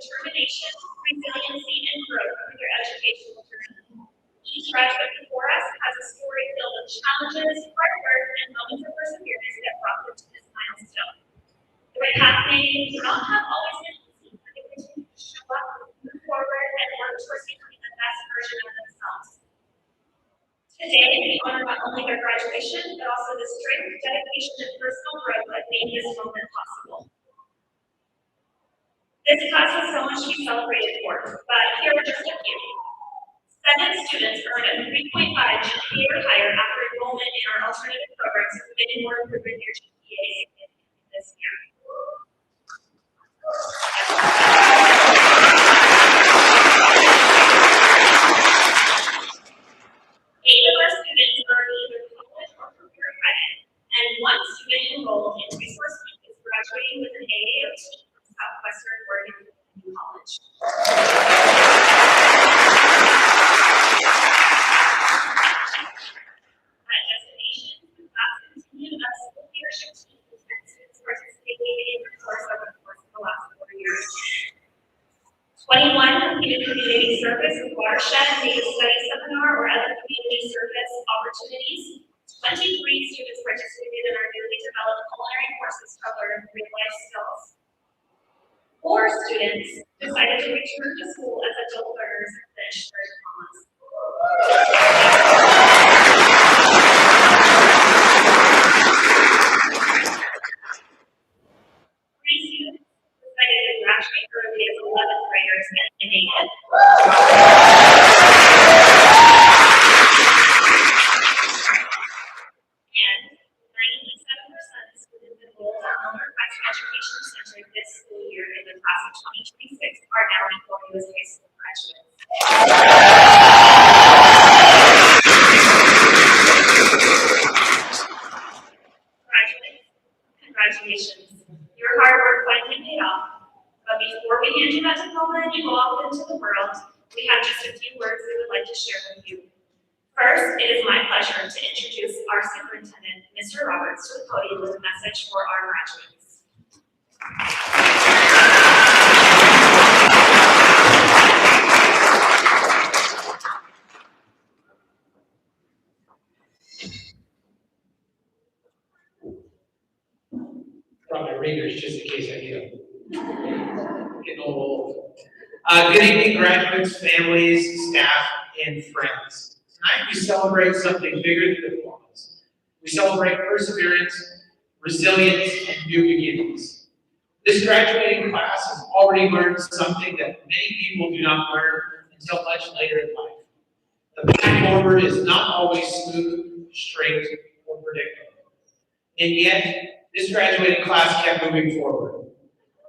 determination, resiliency, and growth through their educational journey. Each graduate before us has a story filled with challenges, hard work, and moments of perseverance that brought them to this milestone. Their path may not have always been easy, but they continue to show up, move forward, and work towards becoming the best version of themselves. Today, we honor not only their graduation, but also the strength, dedication, and personal growth that made this moment possible. This class has so much to be celebrated for, but here are just a few. 7 students earned a 3.5 GPA or higher after enrollment in our alternative programs, committing more improvement in their GPA this year. 8 of our students earned either college or career credit, and 1 student enrolled in Resource Week is graduating with an AA or T from Southwestern Oregon Community College. At Destination, the class continued a school leadership team with 10 students participating in the course over the course of the last 4 years. 21 completed community service with watershed, native study seminar, or other community service opportunities. 23 students participated in our newly developed culinary courses to learn real life skills. 4 students decided to return to school as adult learners and finish their diplomas. 3 students decided to graduate early as 11th graders and native. And 97% of students enrolled at Milner Crest Education Center this school year in the class of 2026 are now equal U.S. high school graduates. Congratulations. Your hard work finally paid off. But before we hand you that diploma and you go off into the world, we have just a few words we would like to share with you. First, it is my pleasure to introduce our superintendent, Mr. Roberts, to the podium with a message for our graduates. Brought my readers just in case I get them. Getting old. Good evening, graduates, families, staff, and friends. Tonight we celebrate something bigger than diplomas. We celebrate perseverance, resilience, and new beginnings. This graduating class has already learned something that many people do not learn until much later in life. The path forward is not always smooth, straight, or predictable. And yet, this graduating class kept moving forward.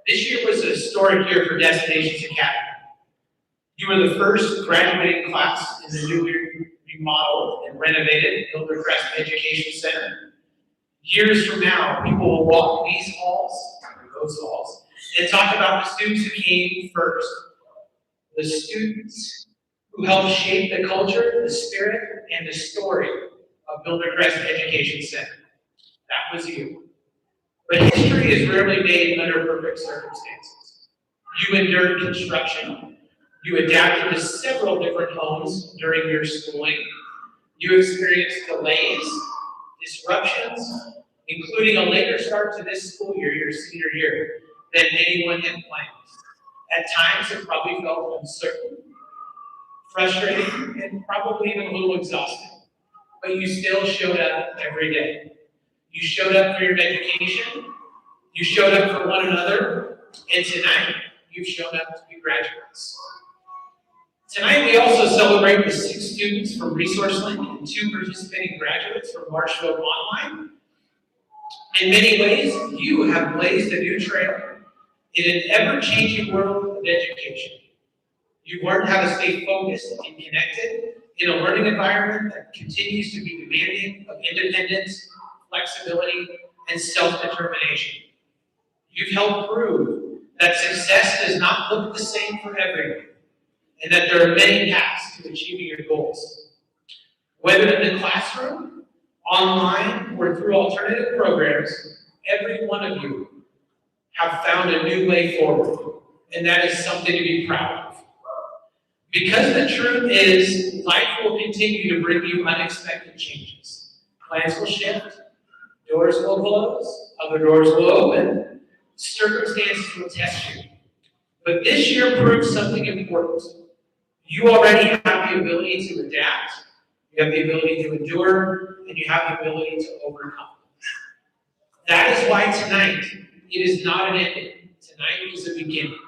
This year was a historic year for Destinations Academy. You were the first graduating class in the newly remodeled and renovated Milner Crest Education Center. Years from now, people will walk these halls, or those halls, and talk about the students who came first. The students who helped shape the culture, the spirit, and the story of Milner Crest Education Center. That was you. But history is rarely made under perfect circumstances. You endured construction. You adapted to several different homes during your schooling. You experienced delays, disruptions, including a later start to this school year, your senior year, than anyone had planned. At times, it probably felt uncertain, frustrating, and probably even a little exhausting. But you still showed up every day. You showed up for your education. You showed up for one another. And tonight, you've shown up to be graduates. Tonight, we also celebrate the 6 students from Resource Link and 2 participating graduates from Marshfield Online. In many ways, you have blazed a new trail in an ever-changing world of education. You've learned how to stay focused and connected in a learning environment that continues to be demanding of independence, flexibility, and self-determination. You've helped prove that success does not look the same for everyone, and that there are many paths to achieving your goals. Whether in the classroom, online, or through alternative programs, every one of you have found a new way forward, and that is something to be proud of. Because the truth is, life will continue to bring you unexpected changes. Plans will shift, doors will close, other doors will open, circumstances will test you. But this year proves something important. You already have the ability to adapt, you have the ability to endure, and you have the ability to overcome. That is why tonight, it is not an ending. Tonight is a beginning.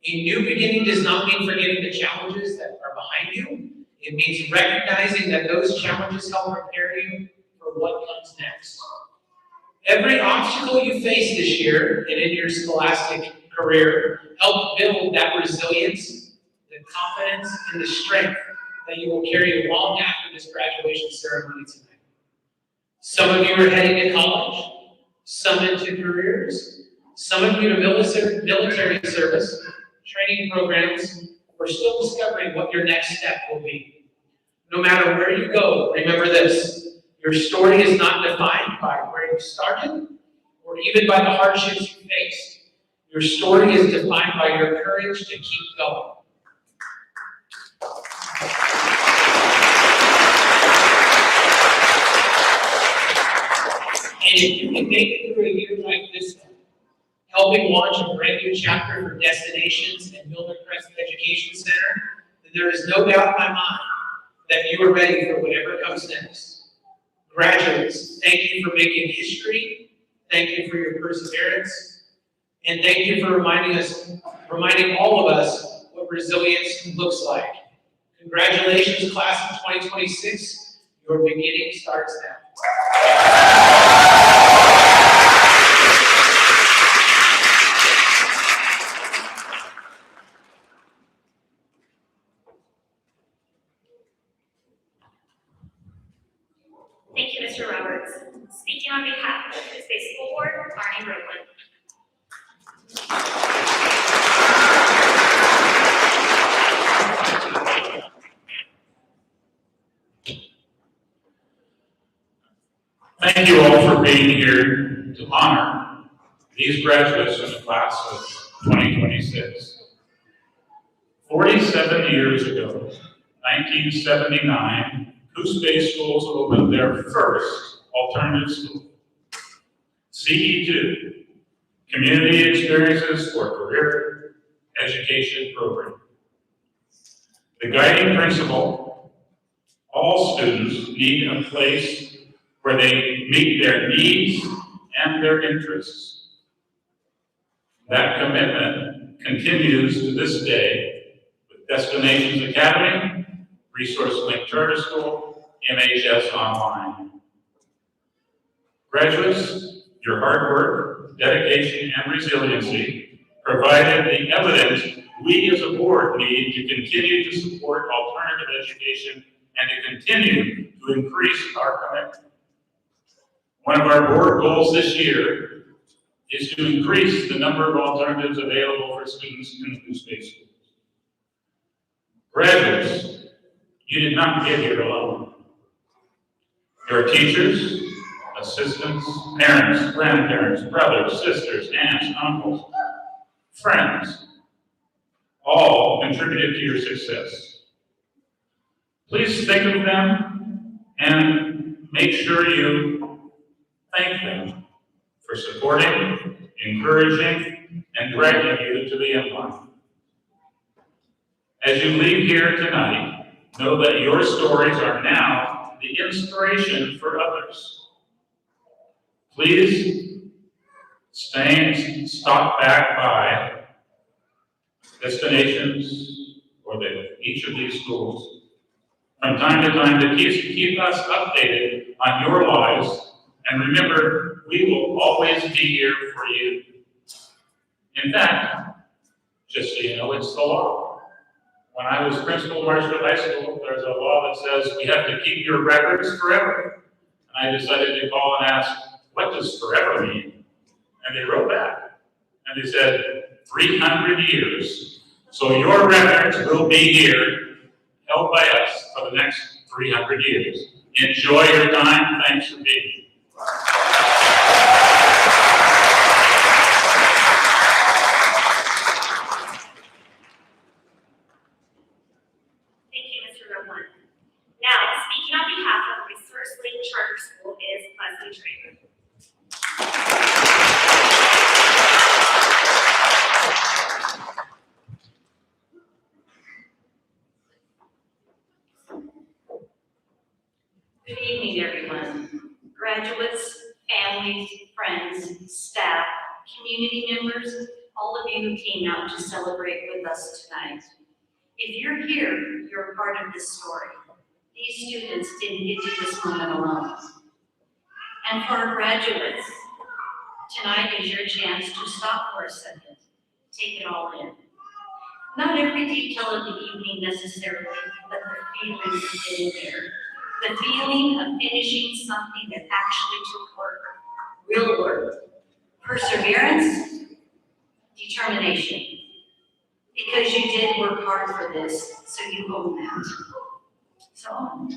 A new beginning does not mean forgetting the challenges that are behind you. It means recognizing that those challenges help prepare you for what comes next. Every obstacle you face this year and in your scholastic career help build that resilience, the confidence, and the strength that you will carry long after this graduation ceremony tonight. Some of you are heading to college, some into careers, some of you to military service, training programs, or still discovering what your next step will be. No matter where you go, remember this: your story is not defined by where you started or even by the hardships you faced. Your story is defined by your courage to keep going. And if you can make it through a year like this one, helping launch a brand new chapter for Destinations and Milner Crest Education Center, then there is no doubt in my mind that you are ready for whatever comes next. Graduates, thank you for making history, thank you for your perseverance, and thank you for reminding all of us what resilience looks like. Congratulations, class of 2026. Your beginning starts now. Thank you, Mr. Roberts. Speaking on behalf of the Crest School Board, Arnie Ropeland. Thank you all for being here to honor these graduates of the class of 2026. 47 years ago, 1979, Coos Bay Schools opened their first alternative school, CE2, Community Experiences for Career Education Program. The guiding principle: all students need a place where they meet their needs and their interests. That commitment continues to this day with Destinations Academy, Resource Link Charter School, MHS Online. Graduates, your hard work, dedication, and resiliency provided the evidence we as a board need to continue to support alternative education and to continue to increase our commitment. One of our board goals this year is to increase the number of alternatives available for students in the Coos Bay schools. Graduates, you did not get here alone. Your teachers, assistants, parents, grandparents, brothers, sisters, aunts, uncles, friends, all contributed to your success. Please think of them and make sure you thank them for supporting, encouraging, and dragging you to the end line. As you leave here tonight, know that your stories are now the inspiration for others. Please stop back by Destinations or each of these schools from time to time to keep us updated on your lives. And remember, we will always be here for you. In fact, just so you know, it's the law. When I was principal of Marshfield High School, there's a law that says we have to keep your records forever. And I decided to call and ask, what does forever mean? And they wrote back. And they said, 300 years. So your records will be here, held by us for the next 300 years. Enjoy your time. Thanks for being here. Good evening, everyone. Graduates, families, friends, staff, community members, all of you who came out to celebrate with us tonight. If you're here, you're a part of this story. These students didn't get to this moment alone. And for our graduates, tonight is your chance to stop for a second, take it all in. Not every detail of the evening necessarily, but the feeling of getting there. The feeling of finishing something that actually took work, real work, perseverance, determination. Because you did work hard for this, so you own that. So,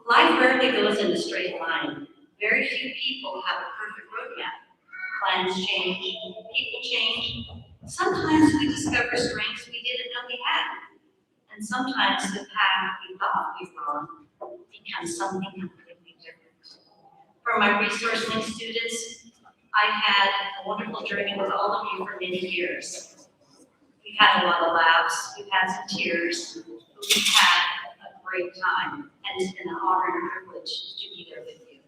life rarely goes in a straight line. Very few people have a perfect roadmap. Plans change, people change. Sometimes we discover strengths we didn't know we had. And sometimes the path we thought we were on becomes something completely different. For my resource link students, I had a wonderful journey with all of you for many years. We've had a lot of laughs, we've had some tears, but we've had a great time, and it's been an honor and privilege to be there with you.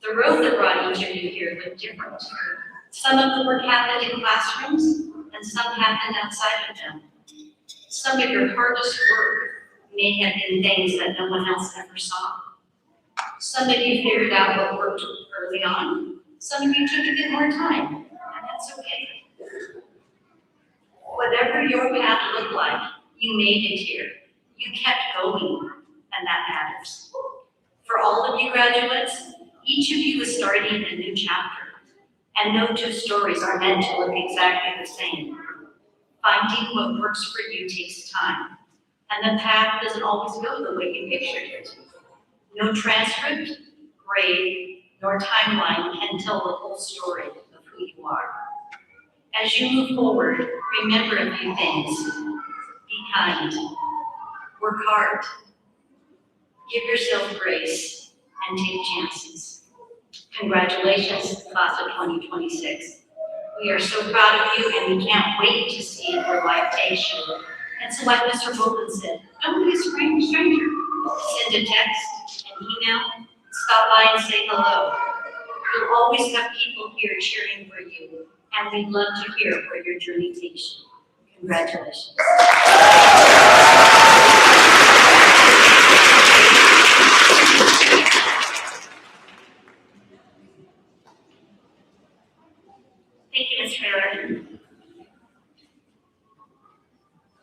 The road that brought each of you here looked different. Some of the work happened in classrooms, and some happened outside of them. Some of your hardest work may have been things that no one else ever saw. Some of you figured out what worked early on. Some of you took a bit more time, and that's okay. Whatever your path looked like, you made it here. You kept going, and that matters. For all of you graduates, each of you is starting a new chapter, and no two stories are meant to look exactly the same. Finding what works for you takes time, and the path doesn't always go the way you pictured it. No transcript, grade, nor timeline can tell the whole story of who you are. As you move forward, remember a few things. Be kind, work hard, give yourself grace, and take chances. Congratulations, class of 2026. We are so proud of you, and we can't wait to see where life takes you. And so like Mr. Bolton said, don't be a stranger. Send a text, an email, stop by and say hello. You'll always have people here cheering for you, and we'd love to hear where your journey takes you. Congratulations. Thank you, Ms. Taylor.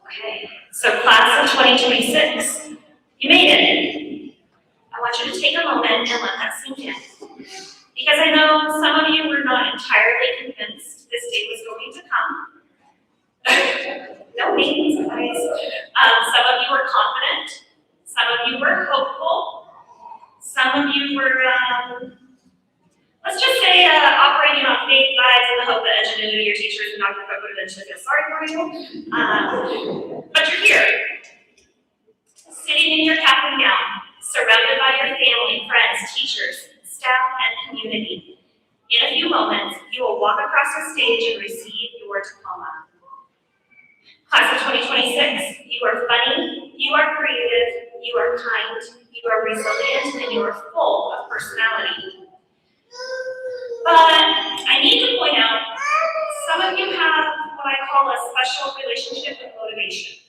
Okay, so class of 2026, you made it. I want you to take a moment and let that sink in. Because I know some of you were not entirely convinced this day was going to come. No names, guys. Some of you were confident. Some of you were hopeful. Some of you were, let's just say, operating on faith vibes in the hope that ingenuity, your teachers and Dr. Cook would eventually feel sorry for you. But you're here, sitting in your cap and gown, surrounded by your family, friends, teachers, staff, and community. In a few moments, you will walk across the stage and receive your diploma. Class of 2026, you are funny, you are creative, you are kind, you are resilient, and you are full of personality. But I need to point out, some of you have what I call a special relationship with motivation.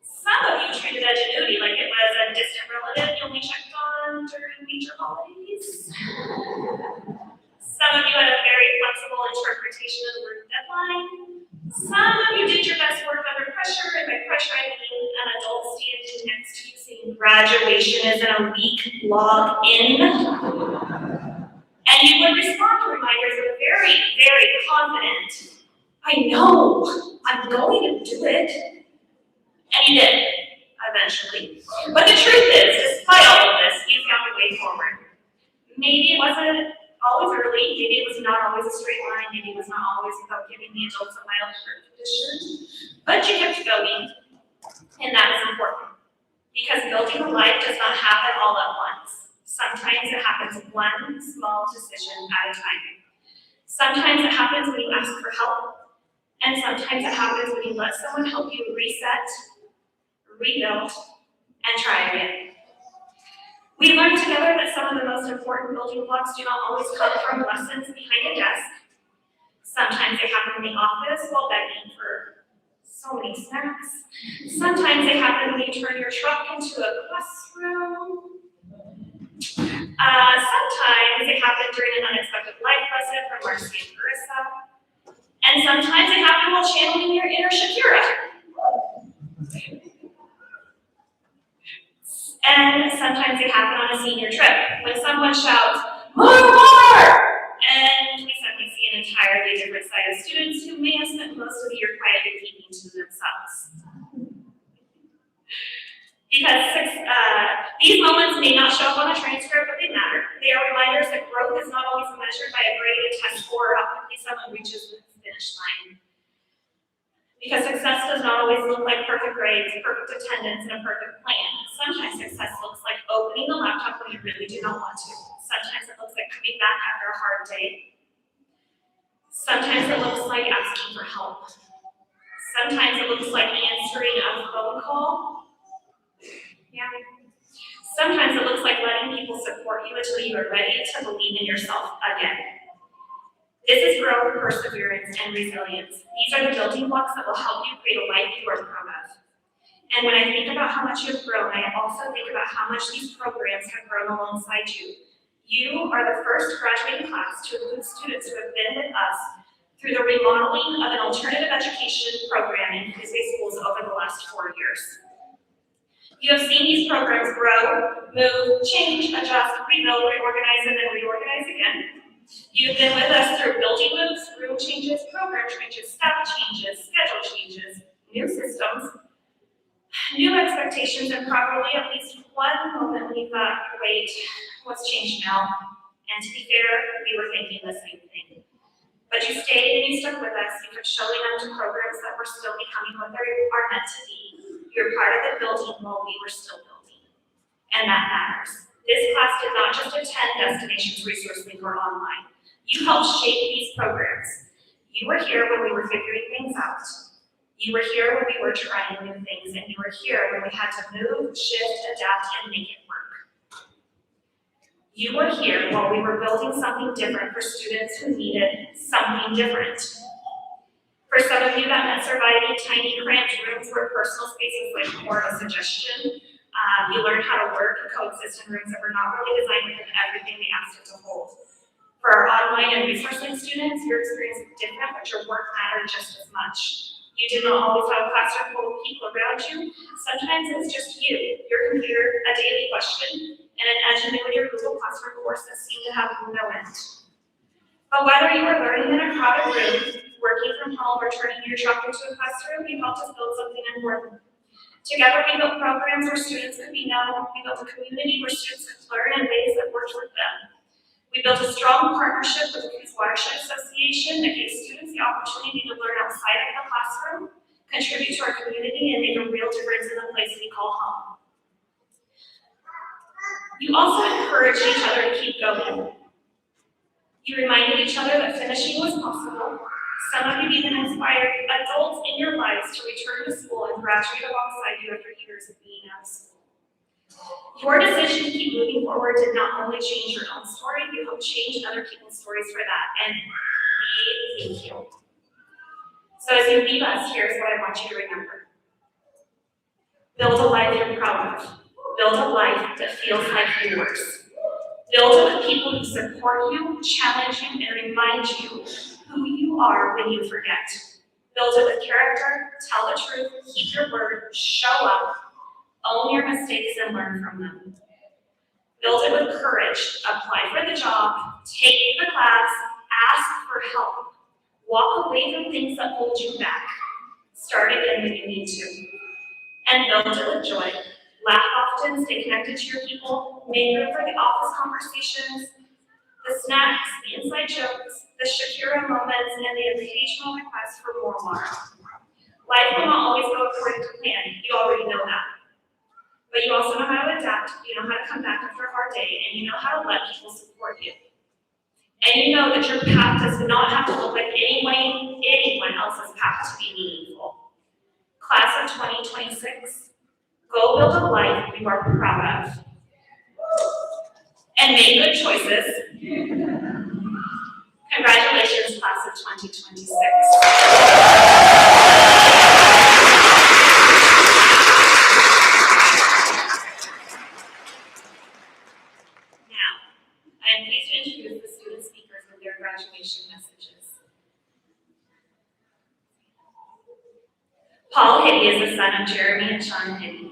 Some of you treated ingenuity like it was a distant relative you only checked on during major holidays. Some of you had a very flexible interpretation of the word deadline. Some of you did your best work under pressure, and by pressure I mean an adult standing next to you saying graduation is in a week, log in. And you would respond to reminders with a very, very confident, I know, I'm going to do it. And you did, eventually. But the truth is, despite all of this, you found a way forward. Maybe it wasn't always early, maybe it was not always a straight line, maybe it was not always about giving the adults a mild tradition, but you kept going, and that is important. Because building a life does not happen all at once. Sometimes it happens one small decision at a time. Sometimes it happens when you ask for help, and sometimes it happens when you let someone help you reset, rebuild, and try again. We learned together that some of the most important building blocks do not always come from lessons behind a desk. Sometimes they happen in the office while begging for so many snacks. Sometimes they happen when you turn your truck into a classroom. Sometimes they happen during an unexpected life lesson from Marcy and Carissa. And sometimes they happen while channeling your inner Shakira. And sometimes they happen on a senior trip when someone shouts, "More!" And we suddenly see an entirely different side of students who may have spent most of the year quietly keeping to themselves. Because these moments may not show up on a transcript, but they matter. They are reminders that growth is not always measured by a grade, a test score, or how quickly someone reaches the finish line. Because success does not always look like perfect grades, perfect attendance, and a perfect plan. Sometimes success looks like opening the laptop when you really do not want to. Sometimes it looks like coming back after a hard day. Sometimes it looks like asking for help. Sometimes it looks like answering a phone call. Yeah. Sometimes it looks like letting people support you until you are ready to believe in yourself again. This is growth, perseverance, and resilience. These are the building blocks that will help you create a life you are proud of. And when I think about how much you've grown, I also think about how much these programs have grown alongside you. You are the first graduating class to include students who have been with us through the remodeling of an alternative education program in Tuesday schools over the last 4 years. You have seen these programs grow, move, change, adjust, rebuild, reorganize, and then reorganize again. You've been with us through building moves, room changes, program changes, staff changes, schedule changes, new systems, new expectations, and probably at least one moment we thought, wait, what's changed now? And to be fair, we were thinking the same thing. But you stayed and you stuck with us. You kept showing up to programs that were still becoming what they are meant to be. You're part of the building while we were still building. And that matters. This class did not just attend Destinations Resource Link or online. You helped shape these programs. You were here when we were figuring things out. You were here when we were trying new things, and you were here when we had to move, shift, adapt, and make it work. You were here while we were building something different for students who needed something different. For some of you, that meant surviving tiny, cramped rooms where personal space was like more of a suggestion. You learned how to work and coexist in rooms that were not really designed with everything they asked it to hold. For our online and resource link students, your experience was different, but your work mattered just as much. You did not always have a classroom full of people around you. Sometimes it was just you, your computer, a daily question, and an engine with your Google Classroom course that seemed to have no end. But whether you were learning in a crowded room, working from home, or turning your truck into a classroom, you helped us build something important. Together, we built programs where students could be known. We built a community where students could learn in ways that worked with them. We built a strong partnership with the Crest Watershed Association that gave students the opportunity to learn outside of the classroom, contribute to our community, and make a real difference in the place we call home. You also encouraged each other to keep going. You reminded each other that finishing was possible. Some of you even inspired adults in your lives to return to school and graduate alongside you after years of being out of school. Your decision to keep moving forward did not only change your own story, you helped change other people's stories for that, and we thank you. So as you leave us, here's what I want you to remember. Build a life you're proud of. Build a life that feels like yours. Build it with people who support you, challenge you, and remind you who you are when you forget. Build it with character, tell the truth, keep your word, show up, own your mistakes, and learn from them. Build it with courage, apply for the job, take the class, ask for help, walk away from things that hold you back, start again when you need to, and build it with joy. Laugh often, stay connected to your people, make room for the office conversations, the snacks, the inside jokes, the Shakira moments, and the occasional request for more tomorrow. Life will not always go according to plan, you already know that. But you also know how to adapt, you know how to come back after a hard day, and you know how to let people support you. And you know that your path does not have to look like anyone else's path to be meaningful. Class of 2026, go build a life you are proud of. and made good choices. Congratulations, class of 2026. Now, I am pleased to introduce the student speakers with their graduation messages. Paul Hiddy is the son of Jeremy and Sean Hiddy.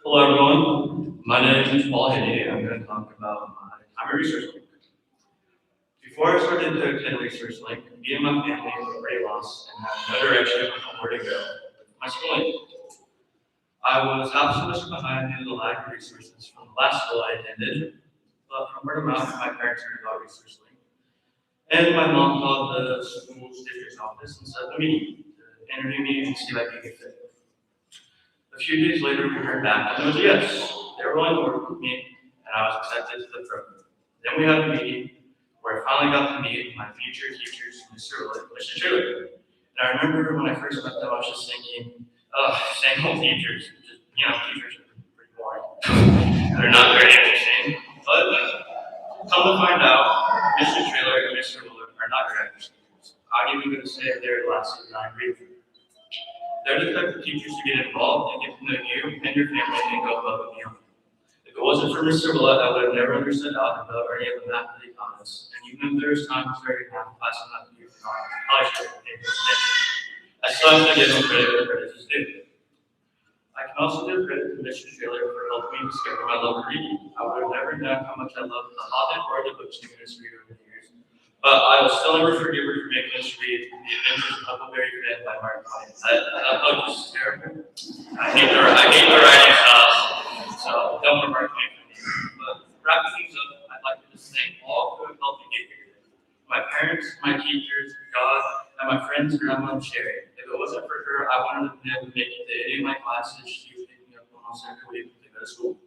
Hello everyone, my name is Paul Hiddy. I'm going to talk about my time at Research Link. Before I started to attend Research Link, me and my family were pretty lost and had no direction on where to go with my schooling. I was half a semester behind due to the lack of resources from the last school I attended, but from word of mouth, my parents heard about Research Link. And my mom called the school's district's office and set up a meeting to interview me and see if I could get fit. A few days later, we heard back and it was a yes. They were willing to work with me, and I was accepted to the program. Then we had a meeting where I finally got to meet my future teachers, Mr. Shirley. And I remember when I first met them, I was just thinking, same old teachers. Just, teachers are pretty boring. They're not very interesting. But come to find out, Mr. Trailer and Mr. Milner are not very interesting. I'm even going to say they're the last of the 9 grade. They're the type of teachers to get involved and get to know you and your family and go above and beyond. If it wasn't for Mr. Willett, I would have never understood algebra or any of the math that he taught us. And even if there was times where he had class and not to do it, I should have paid attention. I still have to give him credit where credit is due. I can also give credit to Mr. Trailer for helping me discover my love for reading. I would have never known how much I loved The Hobbit or the books you guys read over the years. But I will still never forgive her for making us read The Adventures of Huckleberry Finn by Mark Twain. That book is terrible. I hate the writing style, so don't for Mark Twain for me. But wrapping things up, I'd like to just thank all who have helped me get here today. My parents, my teachers, God, and my friends, Grandma and Sherry. If it wasn't for her, I wouldn't have been able to make it to any of my classes. She was picking up almost every week to go to school.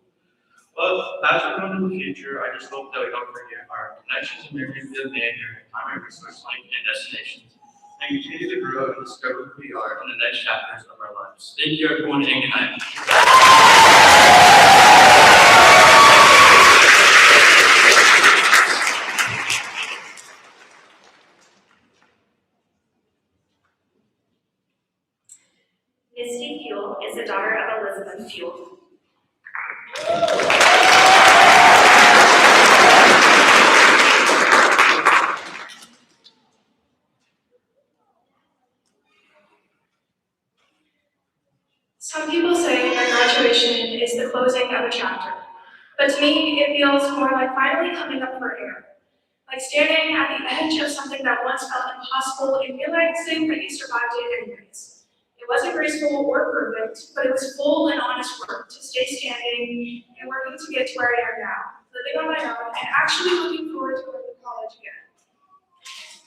But as we go into the future, I just hope that we don't forget our connections and memories of the here, primary resource link, and destinations, and continue to grow and discover who we are in the next chapters of our lives. Thank you, everyone, and good night. Misty Fuel is the daughter of Elizabeth Fuel. Some people say that graduation is the closing of a chapter, but to me, it feels more like finally coming up for air. Like standing at the edge of something that once felt impossible and realizing that you survived it anyways. It wasn't graceful or perfect, but it was full and honest work to stay standing and working to get to where I am now, living on my own and actually looking forward to going to college again.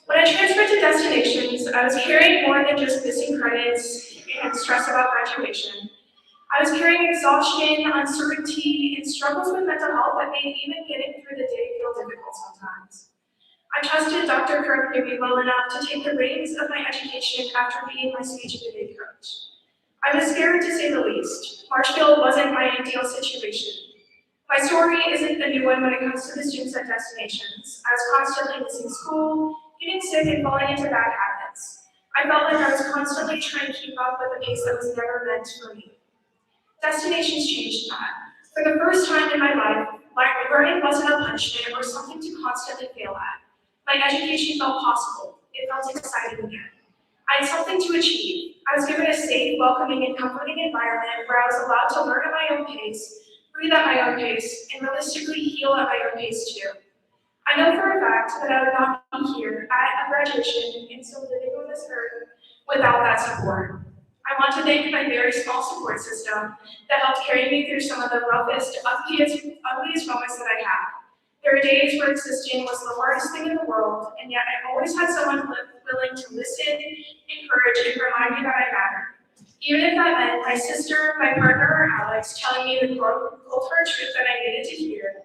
When I transferred to destinations, I was carrying more than just missing credits and stress about graduation. I was carrying exhaustion, uncertainty, and struggles with mental health that made even getting through the day feel difficult sometimes. I trusted Dr. Kirk knew me well enough to take the reins of my education after being my speech and debate coach. I was scared to say the least. Marshfield wasn't my ideal situation. My story isn't a new one when it comes to the students at destinations. I was constantly missing school, getting sick, and falling into bad habits. I felt like I was constantly trying to keep up with a pace that was never meant for me. Destinations changed that. For the first time in my life, my learning wasn't a punishment or something to constantly fail at. My education felt possible. It felt exciting again. I had something to achieve. I was given a safe, welcoming, and comforting environment where I was allowed to learn at my own pace, breathe at my own pace, and realistically heal at my own pace too. I know for a fact that I would not be here at graduation and still living on this earth without that support. I want to thank my very small support system that helped carry me through some of the roughest, ugliest moments that I had. There were days where existing was the hardest thing in the world, and yet I always had someone willing to listen, encourage, and remind me that I matter. Even if that meant my sister, my partner, or Alex telling me the cold hard truth that I needed to hear.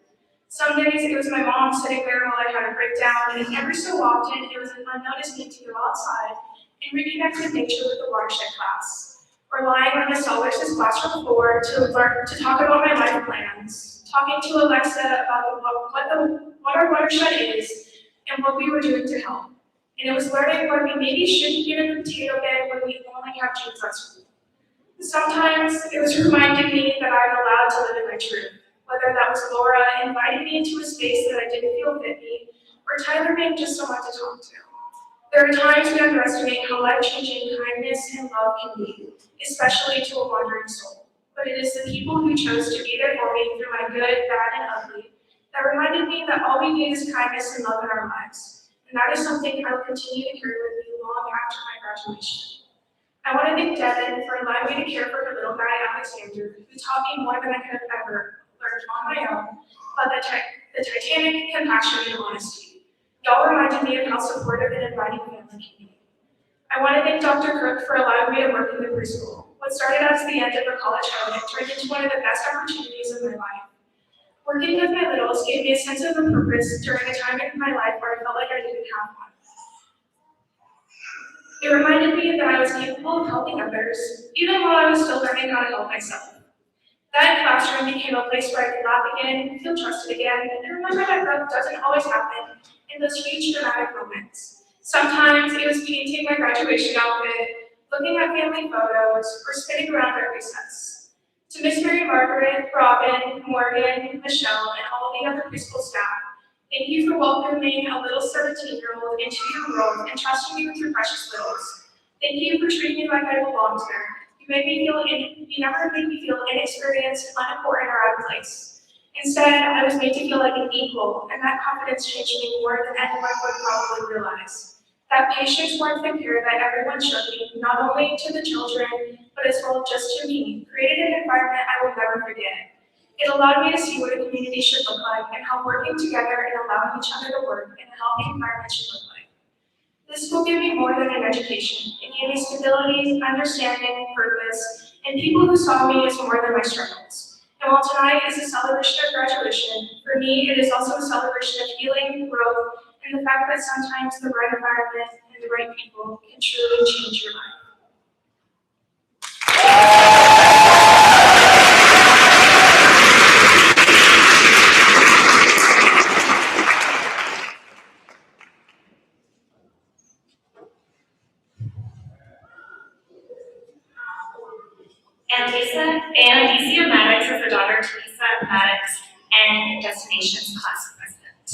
Some days it was my mom sitting there while I had a breakdown, and every so often it was an unnoticed need to go outside and reconnect with nature with the watershed class, or lying on Miss Albert's classroom floor to talk about my life plans, talking to Alexa about what our watershed is and what we were doing to help. And it was learning why we maybe shouldn't give in the potato bed when we only have jeans at school. Sometimes it was reminding me that I'm allowed to live in my truth, whether that was Laura inviting me into a space that I didn't feel fit me, or Tyler being just someone to talk to. There are times we underestimate how life-changing kindness and love can be, especially to a wandering soul. But it is the people who chose to be there for me through my good, bad, and ugly that reminded me that all we need is kindness and love in our lives. And that is something I will continue to carry with me long after my graduation. I want to thank Devin for allowing me to care for her little guy, Alexander, who taught me more than I could have ever learned on my own, but the Titanic compassion and honesty. Y'all reminded me of how supportive and inviting family can be. I want to thank Dr. Cook for allowing me to work in the preschool. What started as the end of a college home turned into one of the best opportunities of my life. Working with my littles gave me a sense of a purpose during a time in my life where I felt like I didn't have one. It reminded me that I was capable of helping others, even while I was still learning how to help myself. That classroom became a place where I could laugh again, feel trusted again, and remember that growth doesn't always happen in those huge dramatic moments. Sometimes it was painting my graduation outfit, looking at family photos, or spinning around at recess. To Miss Mary Margaret, Robin, Morgan, Michelle, and all the other preschool staff, thank you for welcoming a little 17-year-old into your world and trusting me with your precious littles. Thank you for treating me like I belonged there. You never made me feel inexperienced, unimportant, or out of place. Instead, I was made to feel like an equal, and that confidence changed me more than anyone would probably realize. That patience, warmth, and care that everyone showed me, not only to the children, but as well just to me, created an environment I will never forget. It allowed me to see what a community should look like and how working together and allowing each other to work in a healthy environment should look like. This school gave me more than an education. It gave me stability, understanding, purpose, and people who saw me as more than my struggles. And while tonight is a celebration of graduation, for me it is also a celebration of healing, growth, and the fact that sometimes the right environment and the right people can truly change your life. And Alicia Maddox is her daughter, Teresa Maddox, and Destinations class president.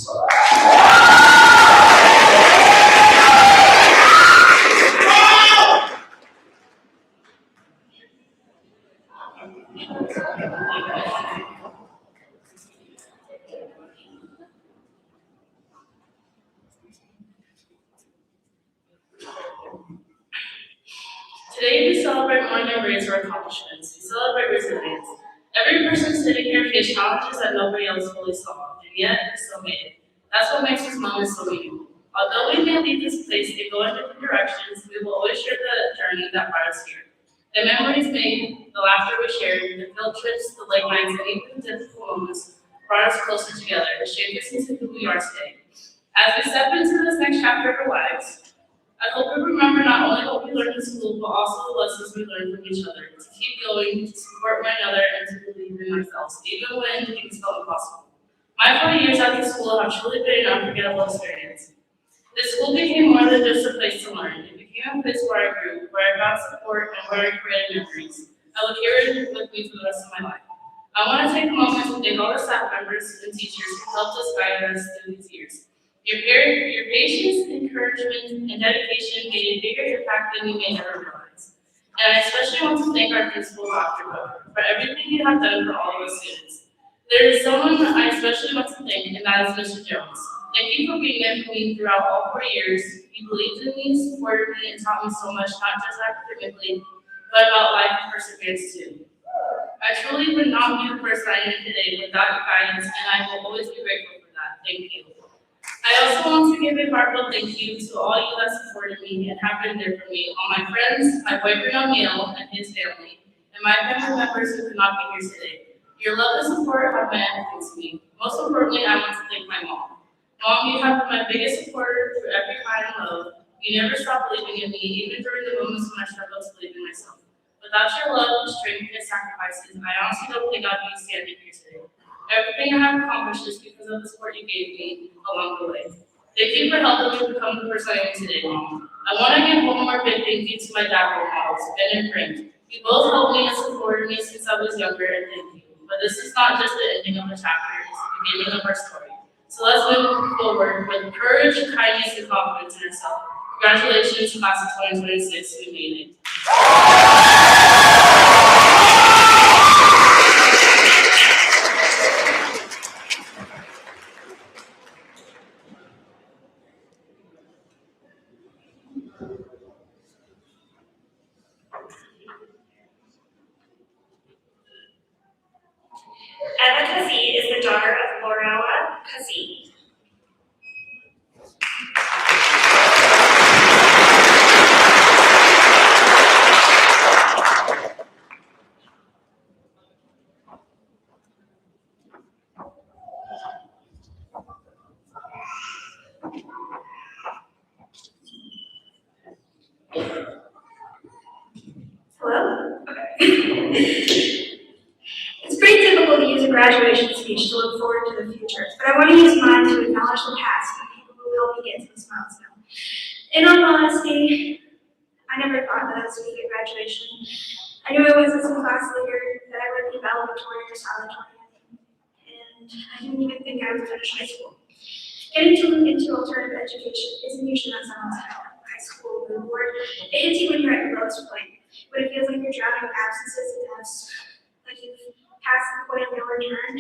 Today we celebrate more than grades or accomplishments. We celebrate resilience. Every person sitting here faced challenges that nobody else fully saw, and yet we still made it. That's what makes this moment so meaningful. Although we may leave this place and go in different directions, we will always share the journey that brought us here. The memories made, the laughter we shared, the field trips, the late nights, and even the difficult moments brought us closer together and shaped us into who we are today. As we step into this next chapter of our lives, I hope we remember not only what we learned in school, but also the lessons we learned from each other, to keep going, to support one another, and to believe in ourselves, even when things felt impossible. My 4 years at the school have truly been an unforgettable experience. The school became more than just a place to learn. It became a place where I grew, where I got support, and where I created memories. I will carry it with me for the rest of my life. I want to take a moment to thank all the staff members and teachers who helped us guide us through these years. Your patience, encouragement, and dedication made a bigger impact than we may ever realize. And I especially want to thank our principal, Dr. Cook, for everything you have done for all of us students. There is someone I especially want to thank, and that is Mr. Jones. Thank you for being there for me throughout all 4 years. You believed in me, supported me, and taught me so much, not just academically, but about life and perseverance too. I truly would not be the person I am today without your guidance, and I will always be grateful for that. Thank you. I also want to give a heartfelt thank you to all you that supported me and have been there for me, all my friends, my boyfriend O'Neill and his family, and my family members who could not be here today. Your love and support have meant everything to me. Most importantly, I want to thank my mom. Mom, you have been my biggest supporter through every kind of love. You never stopped believing in me, even during the moments when I struggled to believe in myself. Without your love, strength, and sacrifices, I honestly don't think I'd be standing here today. Everything I have accomplished is because of the support you gave me along the way. Thank you for helping me become the person I am today, Mom. I want to give one more big thank you to my dad role models, Ben and Frank. You both helped me and supported me since I was younger, and thank you. But this is not just the ending of the chapter, it's the beginning of our story. So let's move forward with courage, kindness, and confidence in ourselves. Congratulations, class of 2026, we made it. Eva Kazee is the daughter of Laurella Kazee. Hello? Okay. It's pretty typical to use a graduation speech to look forward to the future, but I want to use mine to acknowledge the past and the people who helped me get to this milestone. In all honesty, I never thought that I'd speak at graduation. I knew I wasn't some class leader, that I would be valedictorian or salutatorian, and I didn't even think I would finish high school. Getting to look into alternative education isn't usually on someone's high school mood board. It hits you when you're at your lowest point, when it feels like you're drowning in absences and deaths, like you've passed the point of no return.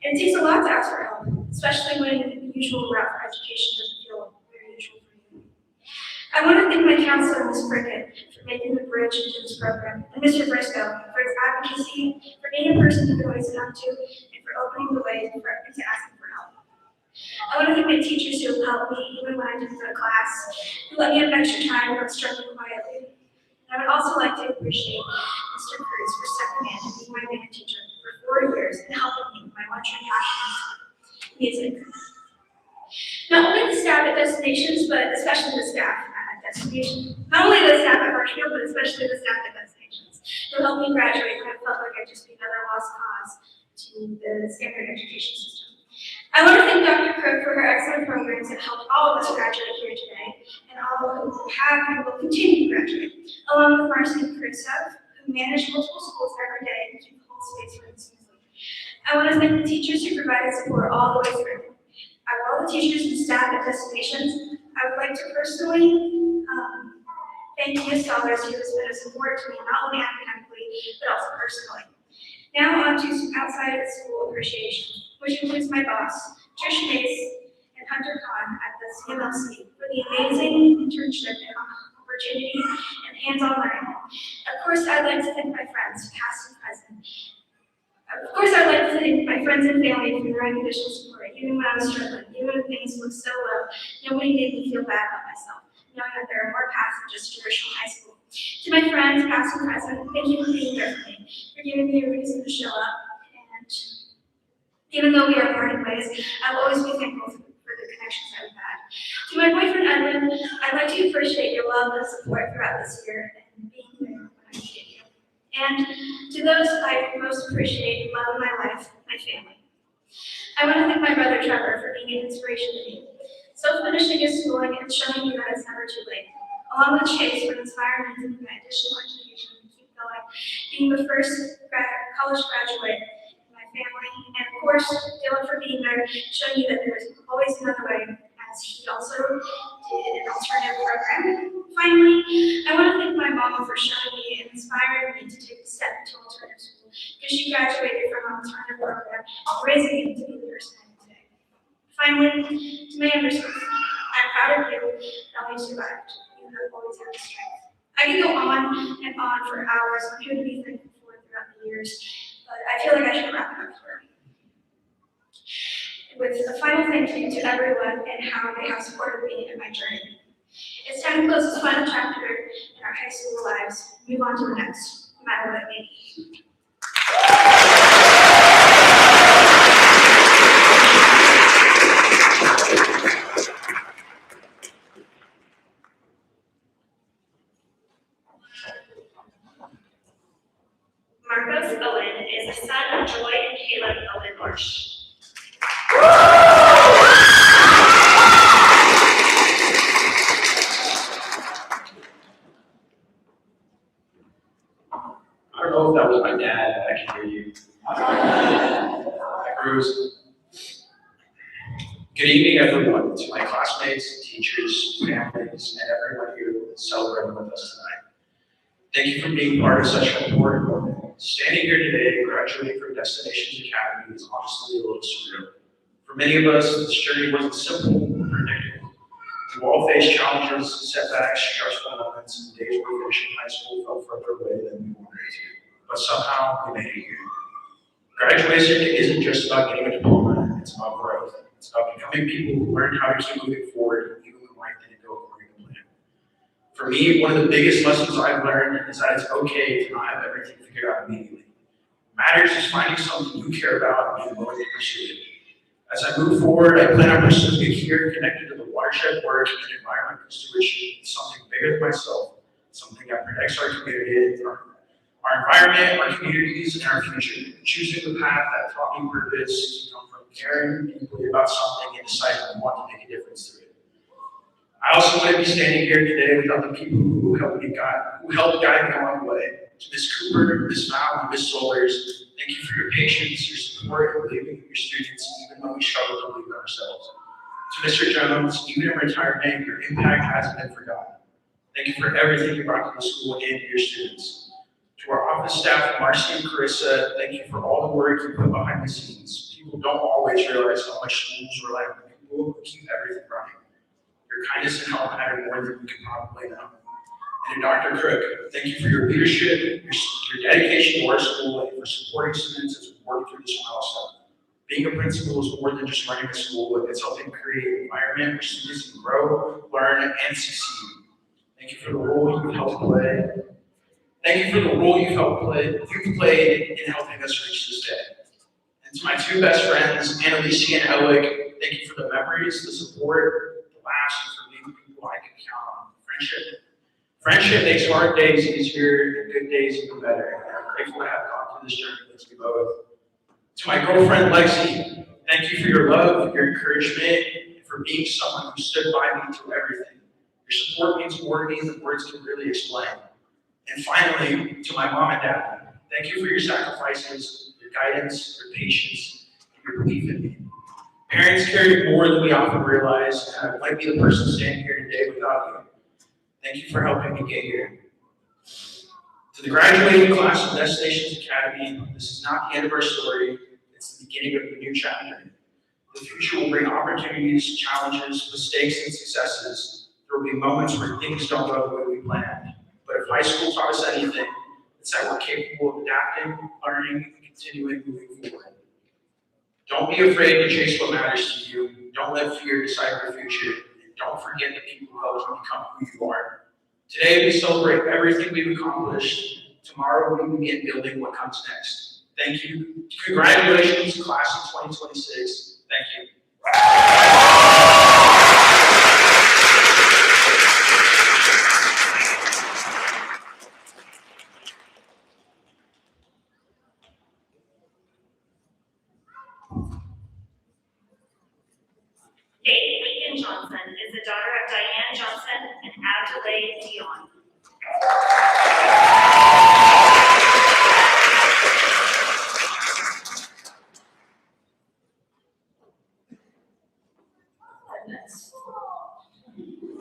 And it takes a lot to ask for help, especially when the usual route for education doesn't feel very usual for you. I want to thank my counselor, Ms. Prickett, for making the bridge into this program, and Mr. Briscoe for his advocacy, for being a person you can always come to, and for opening the way for into asking for help. I want to thank my teachers who have helped me even when I didn't go to class, who let me have extra time when I was struggling quietly. And I would also like to appreciate Mr. Cruz for stepping in and being my band teacher for 4 years and helping me with my one true passion, music. Not only the staff at Destinations, but especially the staff at Destinations. Not only the staff at Marshfield, but especially the staff at Destinations, who helped me graduate when I felt like I'd just be another lost cause to the standard education system. I want to thank Dr. Crook for her excellent programs that helped all of us graduate here today, and all who have and will continue to graduate, along with Marcy and Christoph, who manage multiple schools every day and keep the whole space running smoothly. I want to thank the teachers who provided support all the way through. Out of all the teachers and staff at Destinations, I would like to personally thank Ms. Scholars, who has been a support to me not only academically, but also personally. Now on to some outside of school appreciation, which includes my boss, Trish Mace, and Hunter Kahn at the CMLC for the amazing internship and opportunity and hands-on learning. Of course, I'd like to thank my friends, past and present. Of course, I'd like to thank my friends and family for their unconditional support, even when I was struggling, even when things looked so low. Nobody made me feel bad about myself, knowing that there are more paths than just traditional high school. To my friends, past and present, thank you for being there for me, for giving me a reason to show up. And even though we are parting ways, I will always be thankful for the connections that we've had. To my boyfriend, Edwin, I'd like to appreciate your love and support throughout this year and being there when I needed you. And to those I most appreciate, love in my life, my family. I want to thank my brother, Trevor, for being an inspiration to me. So finishing his schooling and showing me that it's never too late. Along with Chase for inspiring me to my additional education and keep going, being the first college graduate in my family, and of course, Dylan for being there, showing me that there's always another way, as he also did an alternative program. Finally, I want to thank my mom for showing me and inspiring me to take a step into alternative school, because she graduated from an alternative program, raising me to be the person I am today. Finally, to my younger sister, I'm proud of you and all you survived. You have always had the strength. I could go on and on for hours on who to be thankful for throughout the years, but I feel like I should wrap it up here. with a final thank you to everyone and how they have supported me in my journey. It's time to close this final chapter in our high school lives, move on to the next, no matter what it may be. Marcos Owen is the son of Joy and Caleb Owen Marsh. I don't know if that was my dad, I can hear you. Hi, Bruce. Good evening, everyone, to my classmates, teachers, families, and everyone who is celebrating with us tonight. Thank you for being part of such an important moment. Standing here today, graduating from Destinations Academy is honestly a little surreal. For many of us, this journey wasn't simple or predictable. We all faced challenges, setbacks, stressful moments, and days where finishing high school felt further away than we wanted it to. But somehow, we made it here. Graduation isn't just about getting a diploma, it's about growth. It's about becoming people who learn how to keep moving forward even when life didn't go according to plan. For me, one of the biggest lessons I've learned is that it's okay to not have everything figured out immediately. What matters is finding something you care about and being willing to pursue it. As I move forward, I plan on pursuing a career connected to the watershed work and environmental stewardship. It's something bigger than myself, something that protects our community, our environment, our communities, and our future. Choosing the path that taught me purpose to come from caring deeply about something and deciding I want to make a difference through it. I also want to be standing here today without the people who helped guide me along the way. To Ms. Cooper, Ms. Val, and Ms. Solers, thank you for your patience, your support, and believing in your students even when we struggle to believe in ourselves. To Mr. Jones, even in retirement, your impact hasn't been forgotten. Thank you for everything you brought to the school and to your students. To our office staff, Marcy and Carissa, thank you for all the work you put behind the scenes. People don't always realize how much schools rely on people who keep everything running. Your kindness and help matter more than we can probably know. And to Dr. Crook, thank you for your leadership, your dedication to our school, and for supporting students as we work through this milestone. Being a principal is more than just running a school, it's helping create an environment where students can grow, learn, and succeed. Thank you for the role you've helped play. Thank you for the role you've played in helping us reach this day. And to my two best friends, Annalise and Alec, thank you for the memories, the support, the laughs, and for being people I can count on. Friendship makes hard days easier and good days even better. And I'm grateful to have gone through this journey with you both. To my girlfriend, Lexi, thank you for your love, your encouragement, and for being someone who stood by me through everything. Your support means more to me than words can really explain. And finally, to my mom and dad, thank you for your sacrifices, your guidance, your patience, and your belief in me. Parents carry more than we often realize, and I might be the person standing here today without you. Thank you for helping me get here. To the graduating class of Destinations Academy, this is not the end of our story, it's the beginning of a new chapter. The future will bring opportunities, challenges, mistakes, and successes. There will be moments where things don't go the way we planned. But if high school taught us anything, it's that we're capable of adapting, learning, and continuing moving forward. Don't be afraid to chase what matters to you. Don't let fear decide your future. And don't forget the people who helped you become who you are. Today we celebrate everything we've accomplished. Tomorrow we begin building what comes next. Thank you. Congratulations, class of 2026. Thank you. Faith Lincoln Johnson is the daughter of Diane Johnson and Adelaide Dion.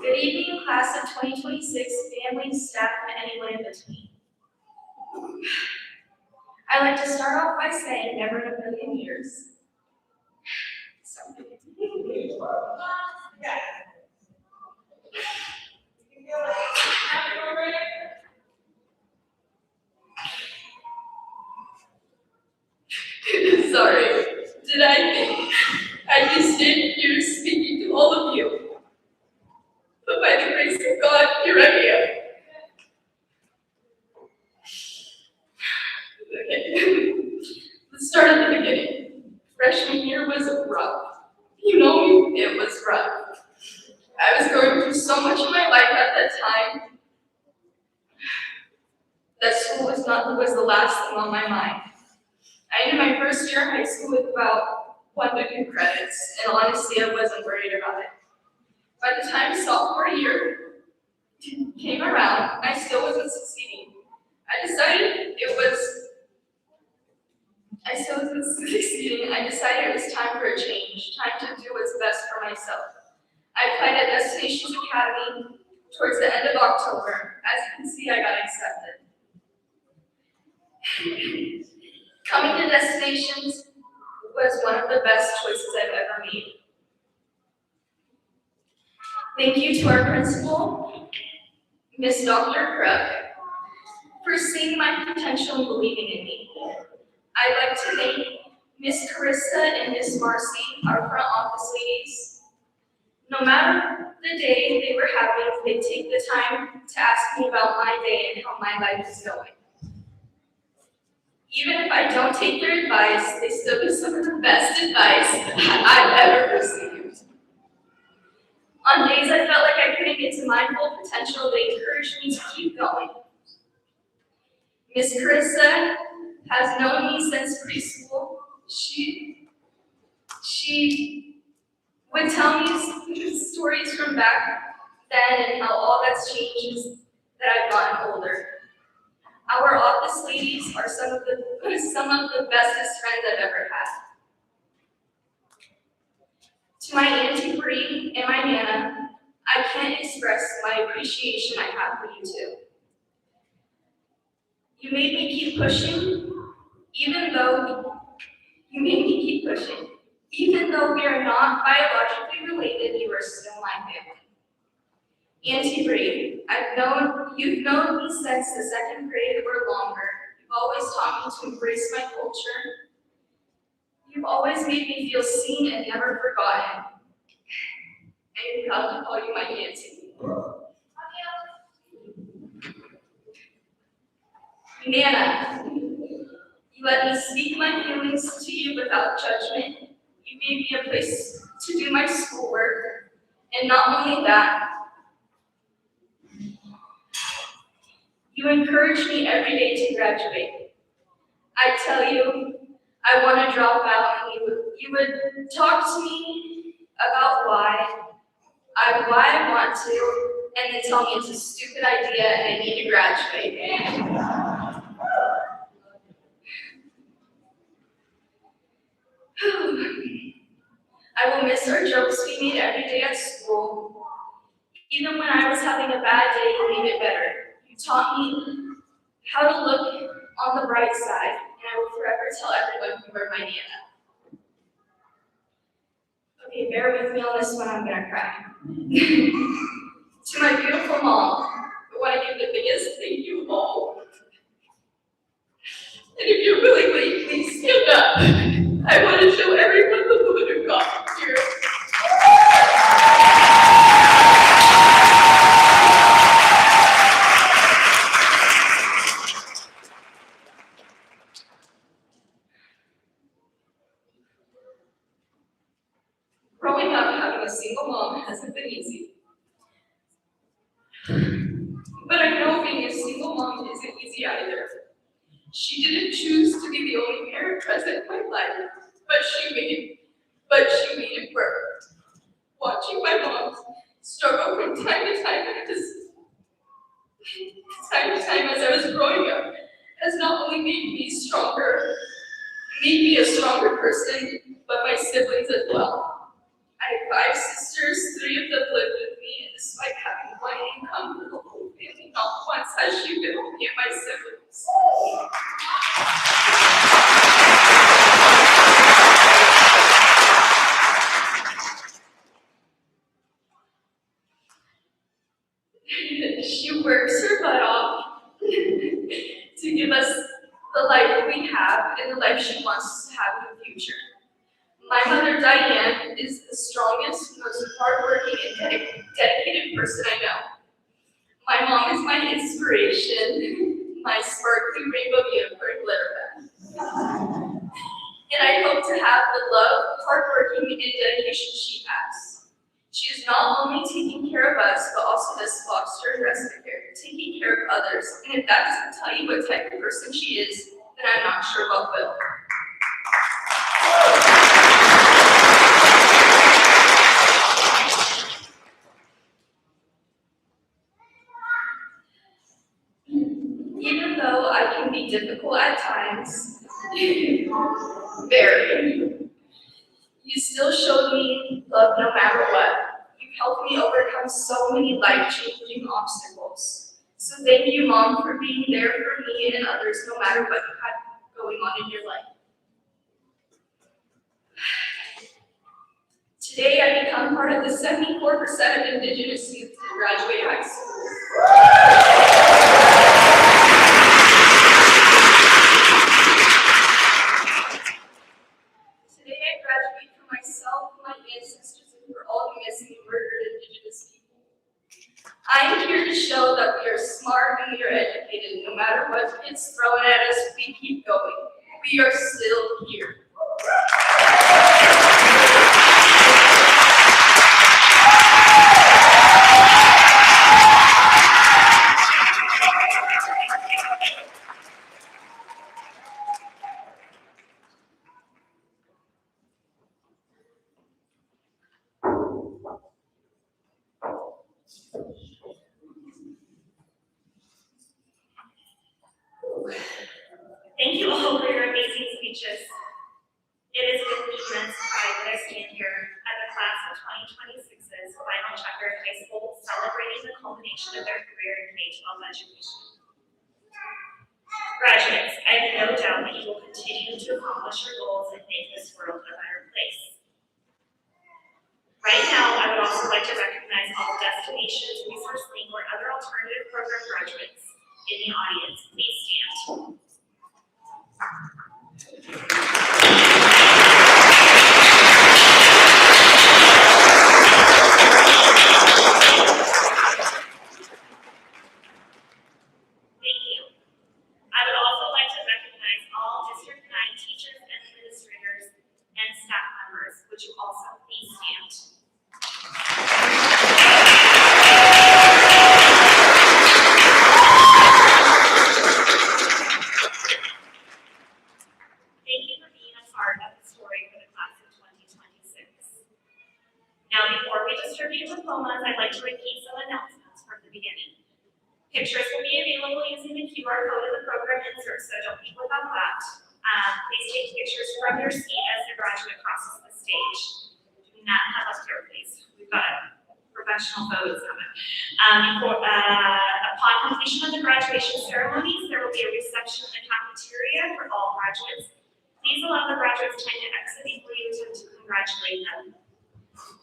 Good evening, class of 2026, families, staff, and anyone in between. I'd like to start off by saying never in a million years. Sorry, did I think I'd be that school was the last thing on my mind. I ended my first year of high school with about 1 to 2 credits, and honestly, I wasn't worried about it. By the time sophomore year came around, I still wasn't succeeding. I decided it was time for a change, time to do what's best for myself. I applied at Destinations Academy towards the end of October. As you can see, I got accepted. Coming to Destinations was one of the best choices I've ever made. Thank you to our principal, Miss Dr. Crook, for seeing my potential and believing in me. I'd like to thank Miss Carissa and Miss Marcy, our front office ladies. No matter the day they were having, they take the time to ask me about my day and how my life is going. Even if I don't take their advice, they still give some of the best advice I've ever received. On days I felt like I couldn't get to my full potential, they encouraged me to keep going. Miss Carissa has known me since preschool. She would tell me stories from back then and how all that's changed is that I've gotten older. Our office ladies are some of the bestest friends I've ever had. To my Auntie Bree and my Nana, I can't express my appreciation I have for you two. You made me keep pushing, even though we are not biologically related, you are still my family. Auntie Bree, you've known me since the 2nd grade or longer. You've always taught me to embrace my culture. You've always made me feel seen and never forgotten. I am proud to call you my auntie. Nana, you let me speak my feelings to you without judgment. You gave me a place to do my schoolwork. And not only that, you encourage me every day to graduate. I tell you, I want to drop out, and you would talk to me about why I want to, and then tell me it's a stupid idea and I need to graduate. I will miss our jokes we made every day at school. Even when I was having a bad day, you made it better. You taught me how to look on the bright side, and I will forever tell everyone you were my Nana. Okay, bear with me on this one, I'm gonna cry. To my beautiful mom, I want to give the biggest thank you of all. And if you're really late, please stand up. I want to show everyone the woman of God here. Growing up, having a single mom hasn't been easy. But I know being a single mom isn't easy either. She didn't choose to be the only parent present in my life, but she made it work. Watching my mom struggle from time to time as I was growing up has not only made me a stronger person, but my siblings as well. I have 5 sisters, 3 of them lived with me, and despite having one income for the whole family, not once has she been looking at my siblings. She works her butt off to give us the life we have and the life she wants us to have in the future. My mother, Diane, is the strongest, most hardworking, and dedicated person I know. My mom is my inspiration, my sparkly rainbow unicorn glitter pen. And I hope to have the love, hardworking, and dedication she has. She is not only taking care of us, but also does foster and respite care. taking care of others, and if that doesn't tell you what type of person she is, then I'm not sure what will. Even though I can be difficult at times, very, you still showed me love no matter what. You've helped me overcome so many life-changing obstacles. So thank you, Mom, for being there for me and others no matter what you had going on in your life. Today, I become part of the 74% of Indigenous youth who graduate high school. Today, I graduate for myself, my ancestors, and for all the missing and murdered Indigenous people. I am here to show that we are smart and we are educated. No matter what gets thrown at us, we keep going. We are still here. Thank you all for your amazing speeches. It is with immense pride that I stand here at the class of 2026's final chapter of high school, celebrating the culmination of their career in K-12 education. Graduates, I have no doubt that you will continue to accomplish your goals and make this world a better place. Right now, I would also like to recognize all destinations, resource link, or other alternative program graduates in the audience. Please stand. Thank you. I would also like to recognize all District 9 teachers and administrators and staff members. Would you also please stand? Thank you for being a part of the story for the class of 2026. Now, before we distribute diplomas, I'd like to repeat some announcements from the beginning. Pictures will be available using the QR code in the program insert, so don't be without that. Please take pictures from your seat as the graduate crosses the stage. Do not have us here, please. We've got professional photos coming. Upon completion of the graduation ceremonies, there will be a reception in the cafeteria for all graduates. Please allow the graduates time to exit before you attempt to congratulate them.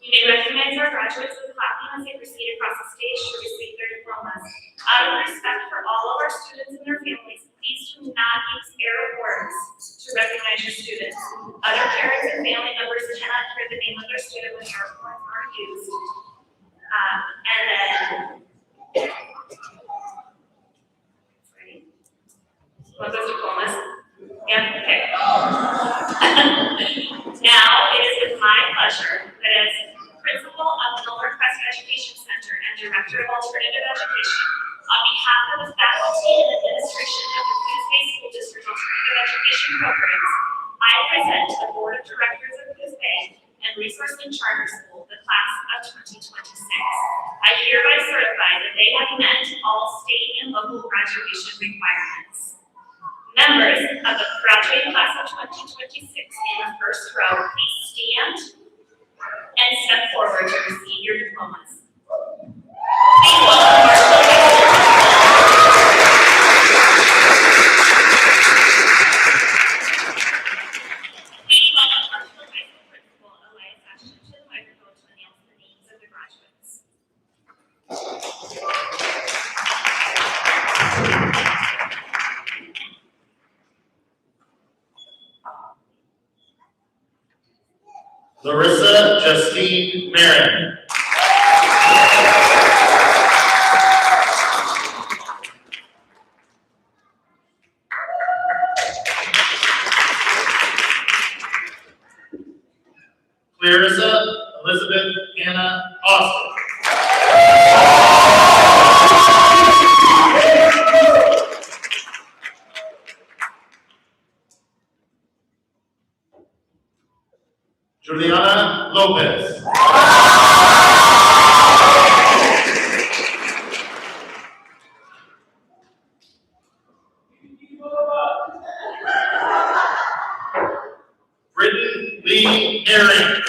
You may recognize our graduates with clapping as they proceed across the stage to receive their diplomas. Out of respect for all of our students and their families, please do not use Arab words to recognize your students. Other parents and family members cannot hear the name of their student when Arab words are used. Want those diplomas? Yeah, okay. Now, it is with my pleasure that as principal of Milner Crest Education Center and director of alternative education, on behalf of the faculty and administration of the Coos Bay School District Alternative Education Programs, I present to the Board of Directors of Coos Bay and Resource Link Charter School the class of 2026. I hereby certify that they have met all state and local graduation requirements. Members of the graduating class of 2026 in the first row, please stand and step forward to receive your diplomas. Please welcome Marshall. Please welcome Marshall High School Principal Elias Ashton to the microphone to announce the names of the graduates. Larissa Justine Marin. Clarissa Elizabeth Anna Austin. Juliana Lopez. Britton Lee Aaron.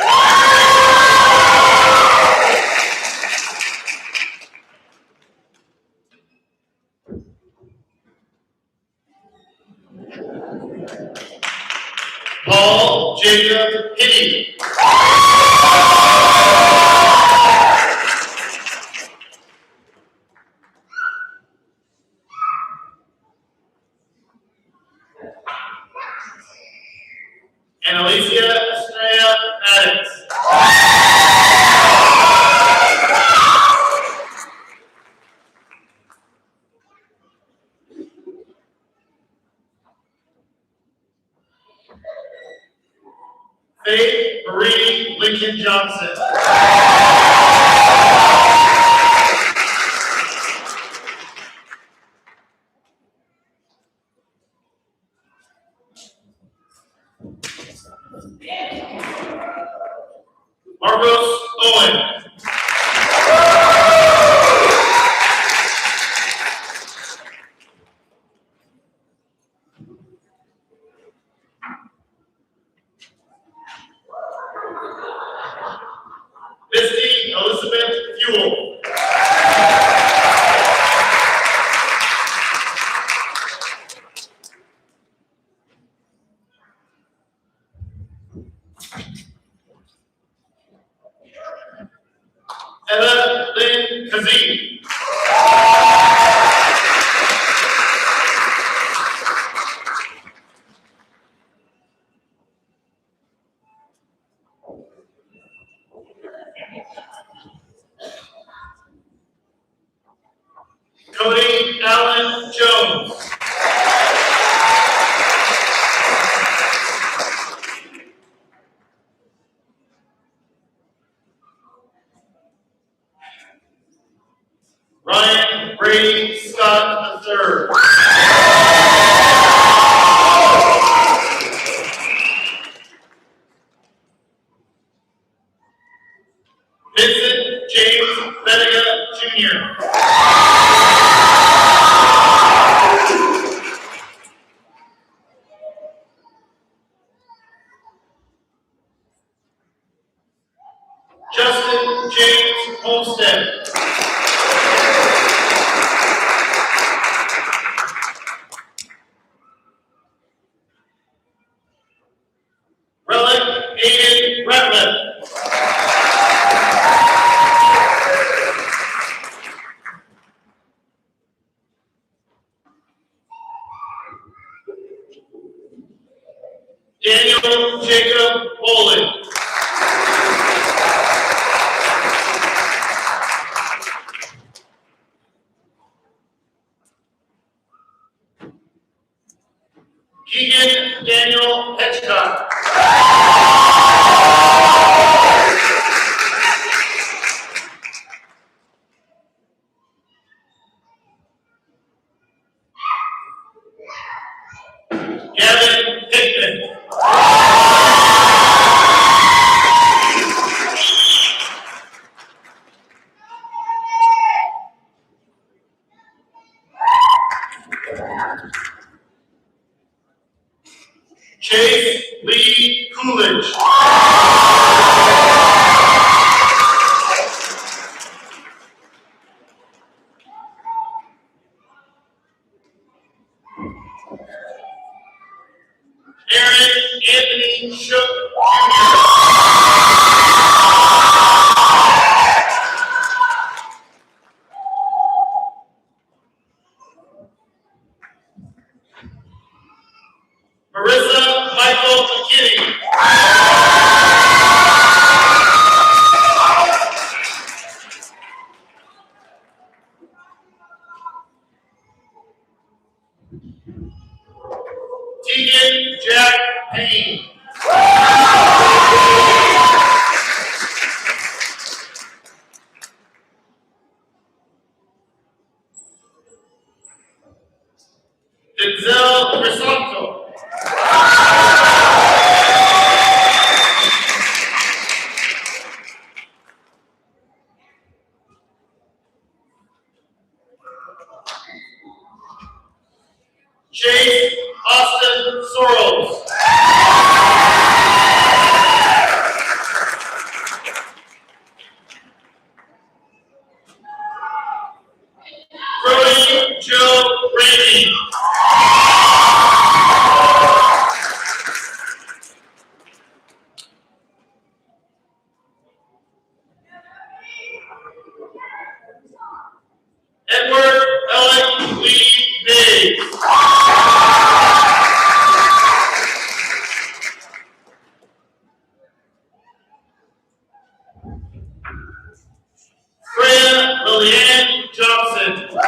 Paul Jacob Hinney. And Alicia Estrella Maddox. Faith Marie Lincoln Johnson. Marcos Owen. Misty Elizabeth Fuel. Ella Lynn Kazim. Cody Allen Jones. Ryan Brady Scott III. Vincent James Benega Jr. Justin James Homestead. Relic Aiden Ratliff. Daniel Jacob Bolin. Keegan Daniel Hitchcock. Gavin Hickman. Chase Lee Coolidge. Aaron Anthony Shook Jr. Marissa Michael McKinney. Tegan Jack Payne. Denzel Crisanto. Chase Austin Sorrells. Brody Joe Brady. Edward Ellen Lee Days. Freya Lillian Johnson.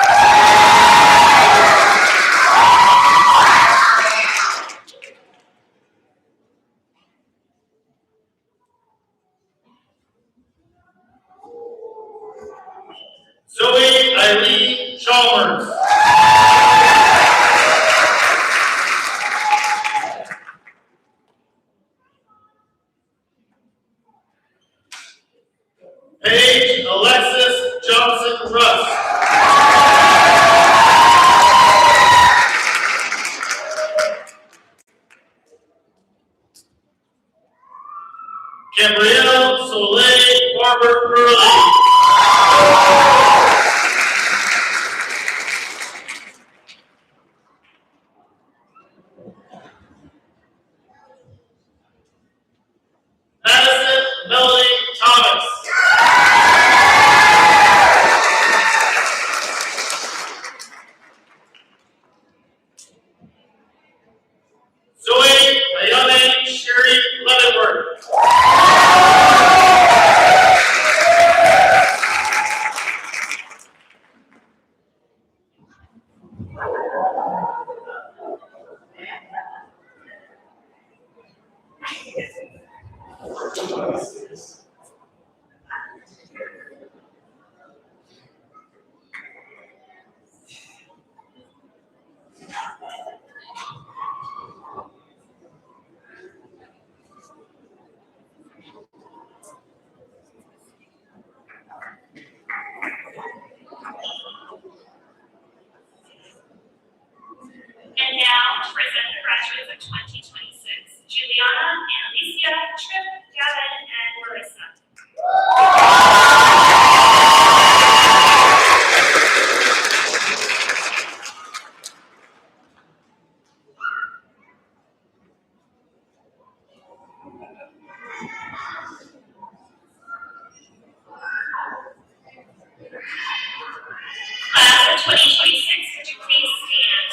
Zoe Eileen Chalmers. Paige Alexis Johnson Russ. Gabrielle Soleil Barber Early. Madison Melanie Thomas. Zoe Ayane Sherry Leavenworth. And now to present the graduates of 2026, Juliana, Annalicia, Trip, Gavin, and Marissa. Class of 2026, would you please stand?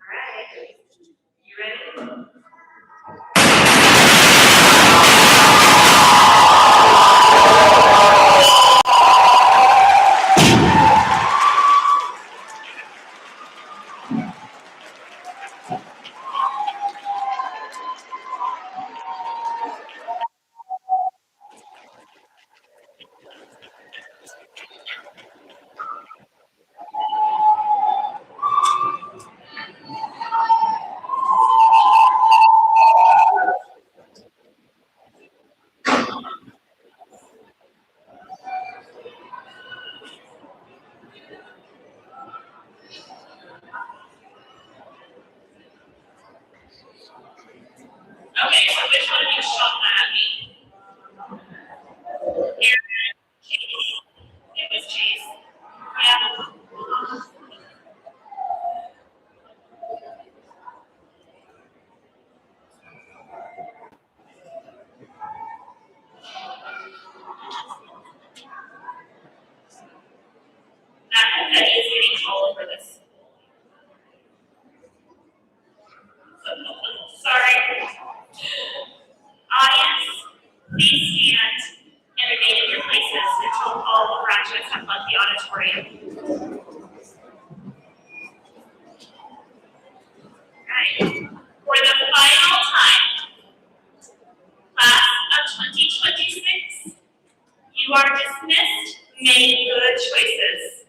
All right, you ready? Okay, so which one of you shot that at me? Aaron, Chase. It was Chase. Yeah. That confetti is getting all over this. Sorry. Audience, please stand and remain in your places until all the graduates have left the auditorium. Right. For the final time, class of 2026, you are dismissed. Make good choices.